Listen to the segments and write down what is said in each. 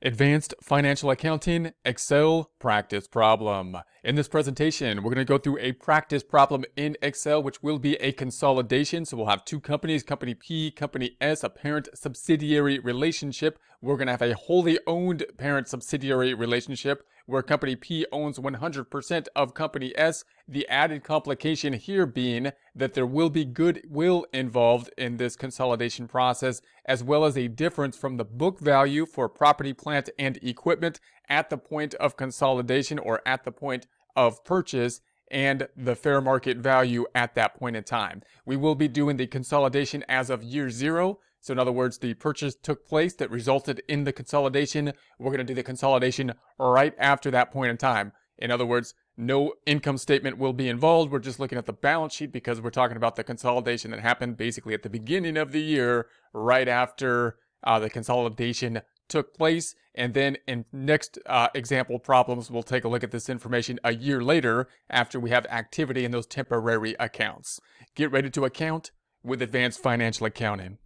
Advanced Financial Accounting Excel Practice Problem. In this presentation, we're going to go through a practice problem in Excel, which will be a consolidation. So we'll have two companies, Company P, Company S, a parent-subsidiary relationship. We're going to have a wholly owned parent-subsidiary relationship where Company P owns 100% of Company S. The added complication here being that there will be goodwill involved in this consolidation process, as well as a difference from the book value for property, plant, and equipment at the point of consolidation or at the point of purchase, and the fair market value at that point in time. We will be doing the consolidation as of year zero. So in other words, the purchase took place that resulted in the consolidation. We're going to do the consolidation right after that point in time. In other words, no income statement will be involved. We're just looking at the balance sheet because we're talking about the consolidation that happened basically at the beginning of the year, right after the consolidation took place. And then in next example problems, we'll take a look at this information a year later after we have activity in those temporary accounts. Get ready to account with Advanced Financial Accounting.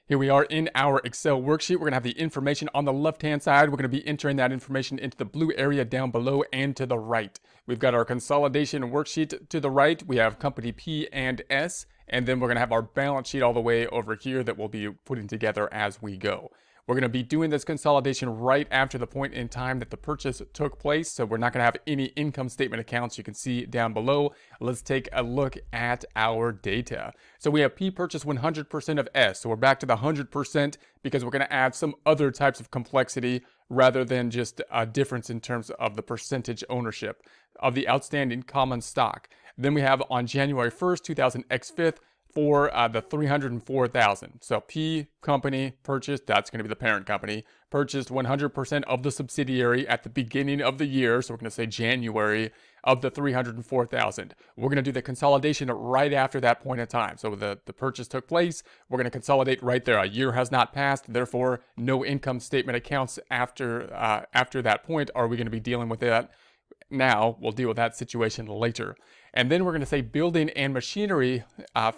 Here we are in our Excel worksheet. We're going to have the information on the left-hand side. We're going to be entering that information into the blue area down below and to the right. We've got our consolidation worksheet to the right. We have Company P and S, and then we're going to have our balance sheet all the way over here that we'll be putting together as we go. We're going to be doing this consolidation right after the point in time that the purchase took place, so we're not going to have any income statement accounts you can see down below. Let's take a look at our data. So we have P purchased 100% of S, so we're back to the 100% because we're going to add some other types of complexity rather than just a difference in terms of the percentage ownership of the outstanding common stock. Then we have on January 1st, 2000 X 5th, for the 304,000. So P company purchased, that's going to be the parent company, purchased 100% of the subsidiary at the beginning of the year. So we're going to say January of the 304,000. We're going to do the consolidation right after that point in time. So the purchase took place. We're going to consolidate right there. A year has not passed. Therefore, no income statement accounts after that point. Are we going to be dealing with that? Now we'll deal with that situation later. And then we're going to say building and machinery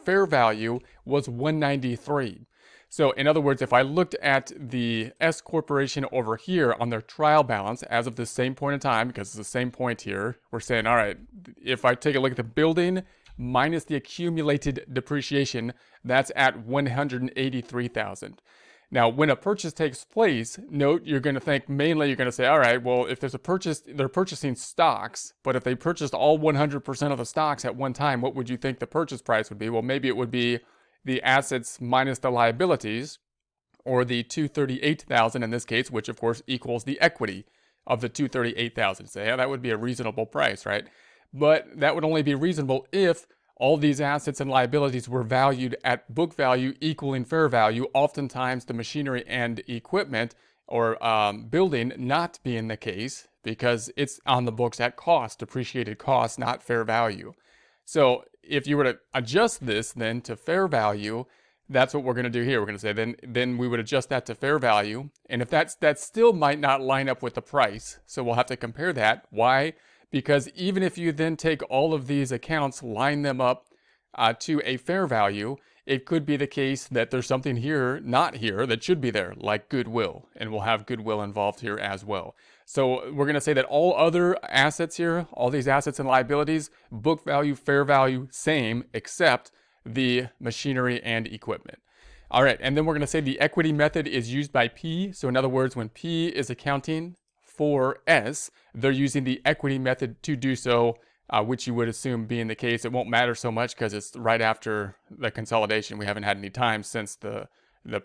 fair value was 193. So in other words, if I looked at the S corporation over here on their trial balance as of the same point in time, because it's the same point here, we're saying, all right, if I take a look at the building minus the accumulated depreciation, that's at 183,000. Now, when a purchase takes place, note you're going to think mainly you're going to say, all right, well, if there's a purchase, they're purchasing stocks, but if they purchased all 100% of the stocks at one time, what would you think the purchase price would be? Well, maybe it would be the assets minus the liabilities, or the 238,000 in this case, which of course equals the equity of the 238,000. So yeah, that would be a reasonable price, right? But that would only be reasonable if all these assets and liabilities were valued at book value equaling fair value, oftentimes the machinery and equipment or building not being the case because it's on the books at cost, depreciated cost, not fair value. So if you were to adjust this then to fair value, that's what we're going to do here. We're going to say then we would adjust that to fair value. And if that still might not line up with the price, so we'll have to compare that. Why? Because even if you then take all of these accounts, line them up to a fair value, it could be the case that there's something here, not here, that should be there, like goodwill. And we'll have goodwill involved here as well. So we're going to say that all other assets here, all these assets and liabilities, book value, fair value, same, except the machinery and equipment. All right, and then we're going to say the equity method is used by P. So in other words, when P is accounting for S, they're using the equity method to do so, which you would assume being the case. It won't matter so much because it's right after the consolidation. We haven't had any time since the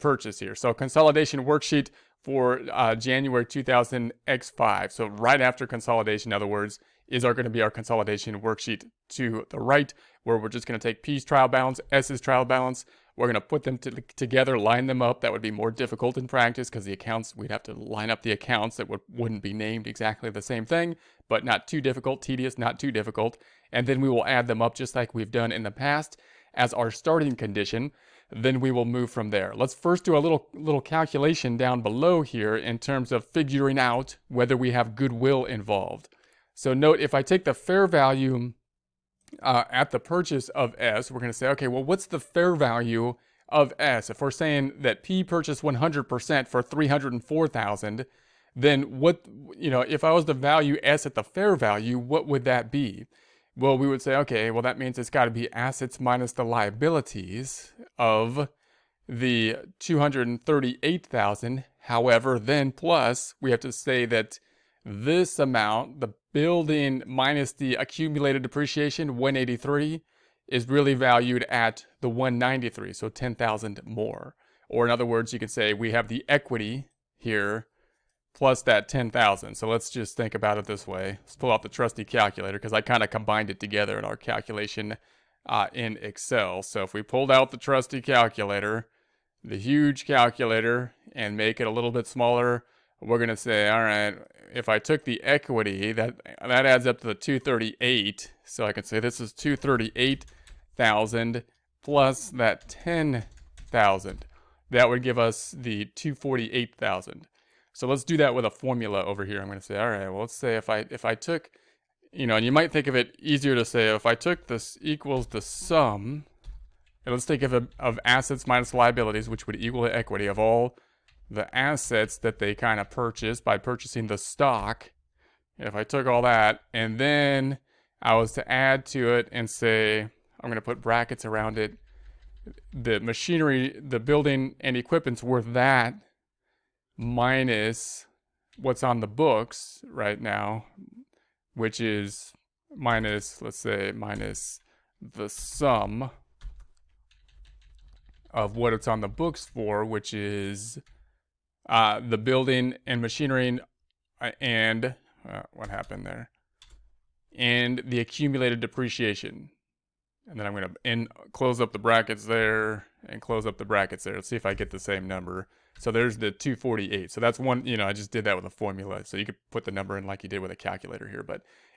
purchase here. So consolidation worksheet for January 2000 X5. So right after consolidation, in other words, is going to be our consolidation worksheet to the right, where we're just going to take P's trial balance, S's trial balance. We're going to put them together, line them up. That would be more difficult in practice because the accounts, we'd have to line up the accounts that wouldn't be named exactly the same thing, but not too difficult, tedious, not too difficult. And then we will add them up just like we've done in the past as our starting condition. Then we will move from there. Let's first do a little calculation down below here in terms of figuring out whether we have goodwill involved. So note, if I take the fair value at the purchase of S, we're going to say, okay, well, what's the fair value of S, if we're saying that P purchased 100% for $304,000, then what, if I was to value S at the fair value, what would that be? Well, we would say, okay, well, that means it's got to be assets minus the liabilities of the 238,000. However, then plus we have to say that this amount, the building minus the accumulated depreciation, 183, is really valued at the 193, so 10,000 more. Or in other words, you could say we have the equity here plus that 10,000. So let's just think about it this way. Let's pull out the trusty calculator because I kind of combined it together in our calculation in Excel. So if we pulled out the trusty calculator, the huge calculator, and make it a little bit smaller, we're going to say, all right, if I took the equity, that adds up to the 238. So I can say this is 238,000 plus that 10,000. That would give us the 248,000. So let's do that with a formula over here. I'm going to say, all right, well, let's say if I took, and you might think of it easier to say, if I took this equals the sum, and let's think of assets minus liabilities, which would equal the equity of all the assets that they kind of purchased by purchasing the stock. If I took all that, and then I was to add to it and say, I'm going to put brackets around it, the machinery, the building and equipment's worth that, minus what's on the books right now, which is minus, let's say, minus the sum of what it's on the books for, which is the building and machinery and what happened there? And the accumulated depreciation. And then I'm going to close up the brackets there and close up the brackets there. Let's see if I get the same number. So there's the 248. So that's one, I just did that with a formula. So you could put the number in like you did with a calculator here.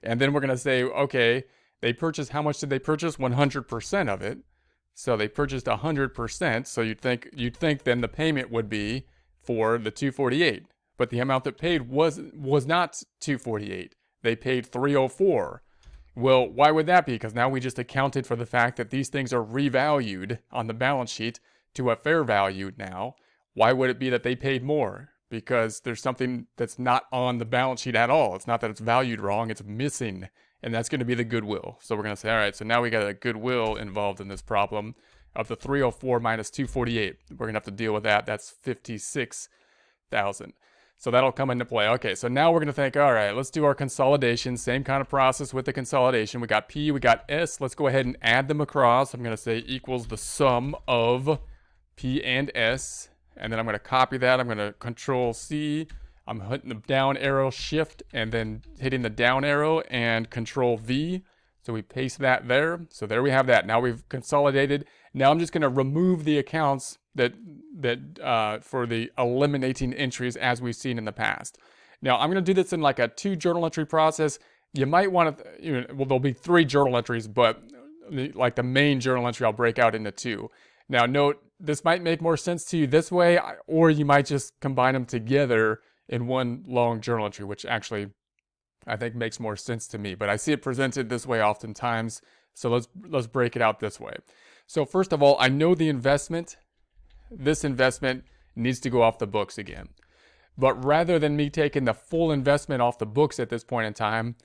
And then we're going to say, okay, they purchased, how much did they purchase? 100% of it. So they purchased 100%. So you'd think then the payment would be for the 248. But the amount that paid was not 248. They paid 304. Well, why would that be? Because now we just accounted for the fact that these things are revalued on the balance sheet to a fair value now. Why would it be that they paid more? Because there's something that's not on the balance sheet at all. It's not that it's valued wrong, it's missing. And that's going to be the goodwill. So we're going to say, all right, so now we got a goodwill involved in this problem of the 304 minus 248. We're going to have to deal with that. That's 56,000. So that'll come into play. Okay, so now we're going to think, all right, let's do our consolidation. Same kind of process with the consolidation. We got P, we got S. Let's go ahead and add them across. I'm going to say equals the sum of P and S. And then I'm going to copy that. I'm going to Control C. I'm hitting the down arrow, Shift, and then hitting the down arrow and Control V. So we paste that there. So there we have that. Now we've consolidated. Now I'm just going to remove the accounts that for the eliminating entries as we've seen in the past. Now I'm going to do this in like a 2 journal entry process. You might want to, well, there'll be 3 journal entries, but like the main journal entry I'll break out into 2. Now note, this might make more sense to you this way, or you might just combine them together in one long journal entry, which actually I think makes more sense to me. But I see it presented this way oftentimes, so let's break it out this way. So first of all, I know the investment. This investment needs to go off the books again. But rather than me taking the full investment off the books at this point in time,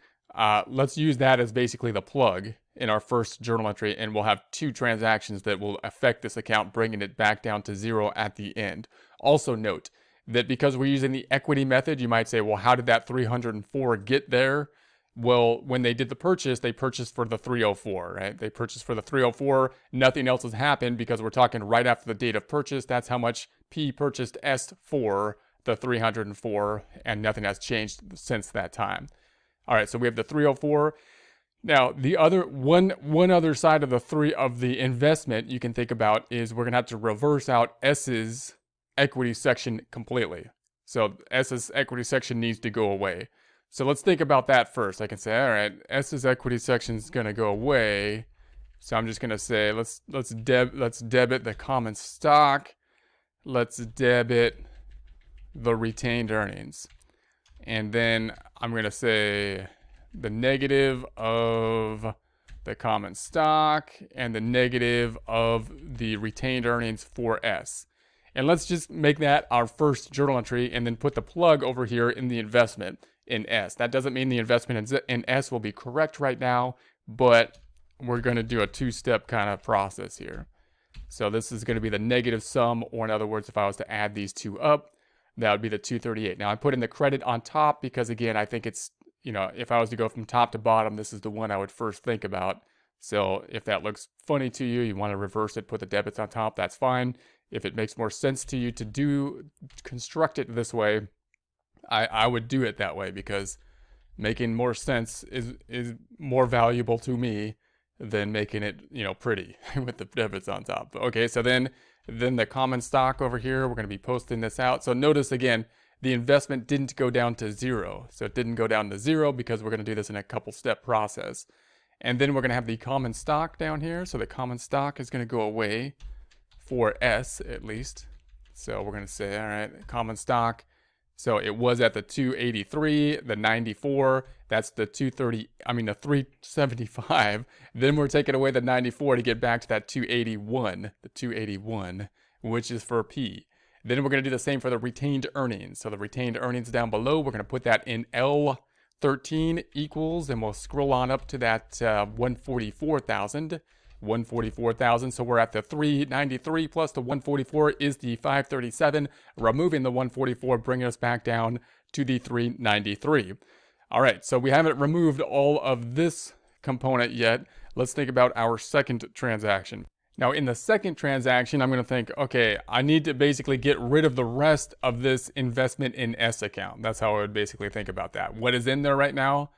let's use that as basically the plug in our first journal entry, and we'll have 2 transactions that will affect this account, bringing it back down to 0 at the end. Also note that because we're using the equity method, you might say, well, how did that 304 get there? Well, when they did the purchase, they purchased for the 304, right? They purchased for the 304. Nothing else has happened because we're talking right after the date of purchase. That's how much P purchased S for the 304, and nothing has changed since that time. All right, so we have the 304. Now, the other one other side of the investment you can think about is we're gonna have to reverse out S's equity section completely. So S's equity section needs to go away. So let's think about that first. I can say, all right, S's equity section is gonna go away. So I'm just gonna say let's debit the common stock. Let's debit the retained earnings, and then I'm gonna say the negative of the common stock, and the negative of the retained earnings for S. And let's just make that our first journal entry and then put the plug over here in the investment in S. That doesn't mean the investment in S will be correct right now, but we're going to do a two-step kind of process here. So this is going to be the negative sum, or in other words, if I was to add these two up, that would be the 238. Now I put in the credit on top because, again, I think it's, if I was to go from top to bottom, this is the one I would first think about. So if that looks funny to you, you want to reverse it, put the debits on top, that's fine. If it makes more sense to you to construct it this way, I would do it that way, because making more sense is more valuable to me than making it, pretty with the debits on top. Okay, so then the common stock over here, we're going to be posting this out. So notice again, the investment didn't go down to 0. So it didn't go down to 0 because we're going to do this in a couple step process. And then we're going to have the common stock down here. So the common stock is going to go away for S at least. So we're going to say, all right, common stock. So it was at the 283, the 94, that's the 375. Then we're taking away the 94 to get back to that 281, which is for P. Then we're going to do the same for the retained earnings. So the retained earnings down below, we're going to put that in L13 equals, and we'll scroll on up to that 144,000. 144,000. So we're at the 393 plus the 144 is the 537. Removing the 144, bringing us back down to the 393. All right, so we haven't removed all of this component yet. Let's think about our second transaction. Now, in the second transaction, I'm going to think, okay, I need to basically get rid of the rest of this investment in S account. That's how I would basically think about that. What is in there right now?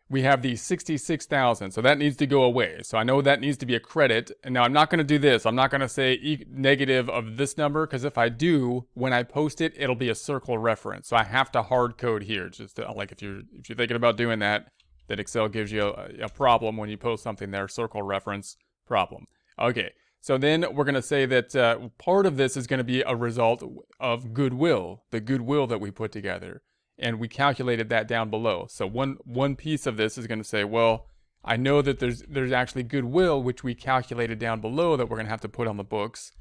We have the 66,000, so that needs to go away. So I know that needs to be a credit. And now I'm not going to do this. I'm not going to say negative of this number, because if I do, when I post it, it'll be a circle reference. So I have to hard code here. Just to, like if you're thinking about doing that, that Excel gives you a problem when you post something there, circle reference problem. Okay, so then we're going to say that part of this is going to be a result of goodwill, the goodwill that we put together. And we calculated that down below. So one piece of this is going to say, well, I know that there's actually goodwill, which we calculated down below, that we're going to have to put on the books.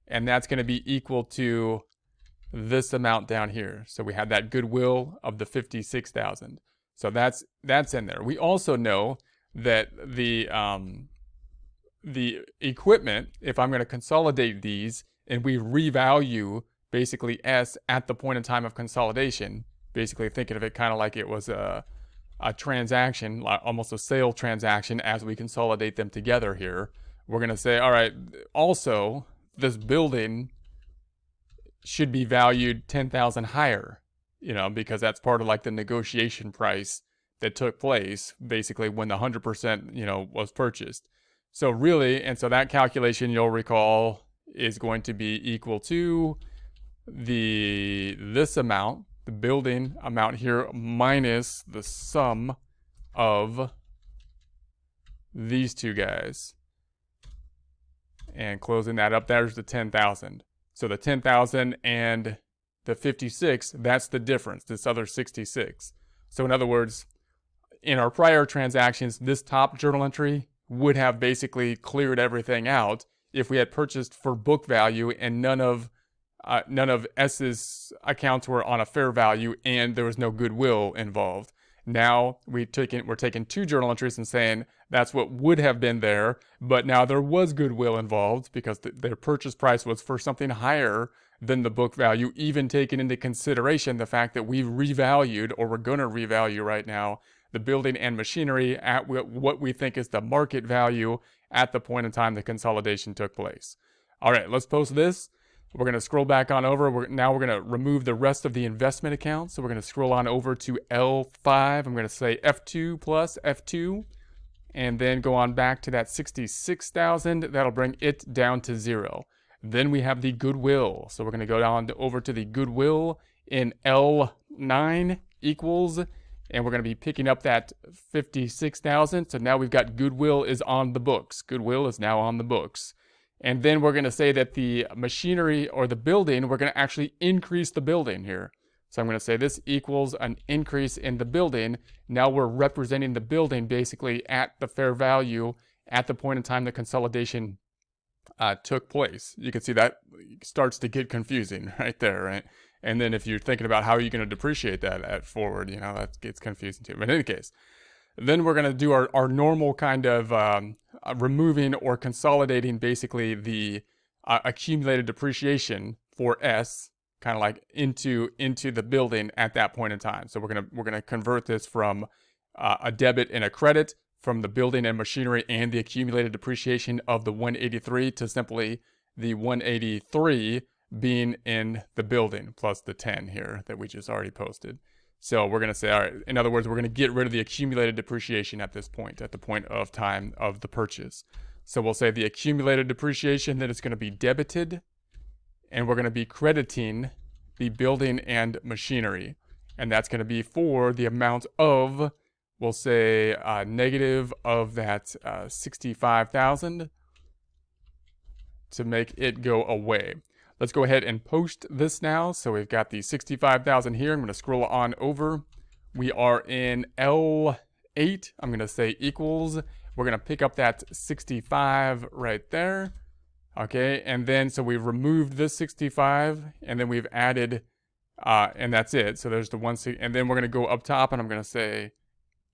And that's going to be equal to this amount down here. So we had that goodwill of the 56,000. So that's in there. We also know that the equipment, if I'm going to consolidate these and we revalue basically S at the point in time of consolidation, basically thinking of it kind of like it was a transaction, almost a sale transaction, as we consolidate them together here. We're going to say, all right, also, this building should be valued 10,000 higher, because that's part of like the negotiation price that took place, basically when the 100%, was purchased. So really, and so that calculation, you'll recall, is going to be equal to this amount, the building amount here, minus the sum of these two guys. And closing that up, there's the 10,000. So the 10,000 and the 56, that's the difference, this other 66. So in other words, in our prior transactions, this top journal entry would have basically cleared everything out if we had purchased for book value and none of S's accounts were on a fair value and there was no goodwill involved. Now we're taking two journal entries and saying that's what would have been there, but now there was goodwill involved because their purchase price was for something higher than the book value, even taking into consideration the fact that we revalued, or we're going to revalue right now, the building and machinery at what we think is the market value at the point in time the consolidation took place. All right, let's post this. We're going to scroll back on over. Now we're going to remove the rest of the investment account. So we're going to scroll on over to L5. I'm going to say F2 plus F2. And then go on back to that 66,000. That'll bring it down to 0. Then we have the goodwill. So we're going to go down over to the goodwill in L9 equals. And we're going to be picking up that 56,000. So now we've got goodwill is on the books. Goodwill is now on the books. And then we're going to say that the machinery or the building, we're going to actually increase the building here. So I'm going to say this equals an increase in the building. Now we're representing the building basically at the fair value at the point in time the consolidation took place. You can see that starts to get confusing right there, right? And then if you're thinking about how are you going to depreciate that at forward, you know, that gets confusing too. But in any case, then we're going to do our normal kind of removing or consolidating basically the accumulated depreciation for S, kind of like into the building at that point in time. So we're gonna convert this from a debit and a credit from the building and machinery and the accumulated depreciation of the 183 to simply the 183 being in the building plus the 10 here that we just already posted. So we're going to say, all right, in other words, we're going to get rid of the accumulated depreciation at this point, at the point of time of the purchase. So we'll say the accumulated depreciation, that it's going to be debited, and we're going to be crediting the building and machinery. And that's going to be for the amount of, we'll say, negative of that 65,000 to make it go away. Let's go ahead and post this now. So we've got the 65,000 here. I'm going to scroll on over. We are in L8. I'm going to say equals. We're going to pick up that 65 right there. Okay, and then so we've removed this 65, and then we've added, and that's it. So there's the 1, and then we're going to go up top, and I'm going to say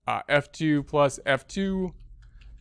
F2 plus F2,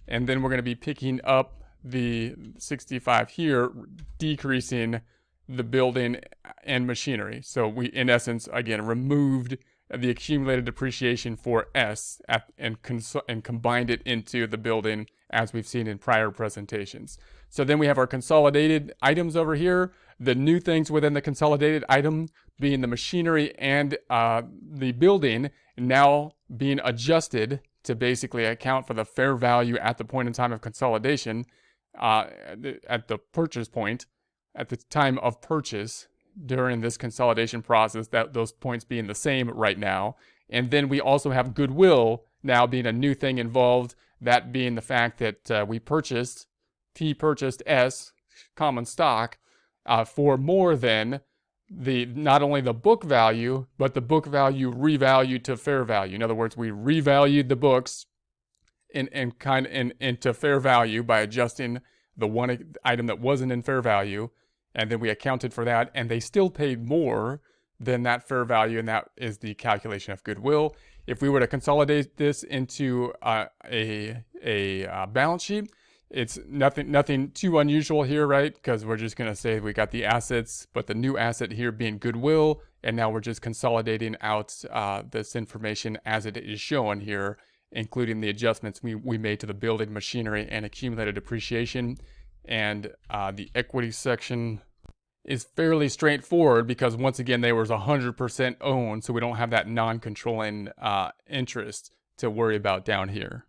and then we're going to be picking up the 65 here, decreasing the building and machinery. So we, in essence, again, removed the accumulated depreciation for S and combined it into the building as we've seen in prior presentations. So then we have our consolidated items over here. The new things within the consolidated item being the machinery and the building now being adjusted to basically account for the fair value at the point in time of consolidation at the purchase point, at the time of purchase during this consolidation process, that those points being the same right now. And then we also have goodwill now being a new thing involved, that being the fact that P purchased S common stock for more than not only the book value, but the book value revalued to fair value. In other words, we revalued the books into fair value by adjusting the one item that wasn't in fair value, and then we accounted for that, and they still paid more than that fair value, and that is the calculation of goodwill. If we were to consolidate this into a balance sheet, it's nothing too unusual here, right? Because we're just going to say we got the assets, but the new asset here being goodwill, and now we're just consolidating out this information as it is shown here, including the adjustments we made to the building, machinery, and accumulated depreciation. And the equity section is fairly straightforward because, once again, they were 100% owned, so we don't have that non-controlling interest to worry about down here.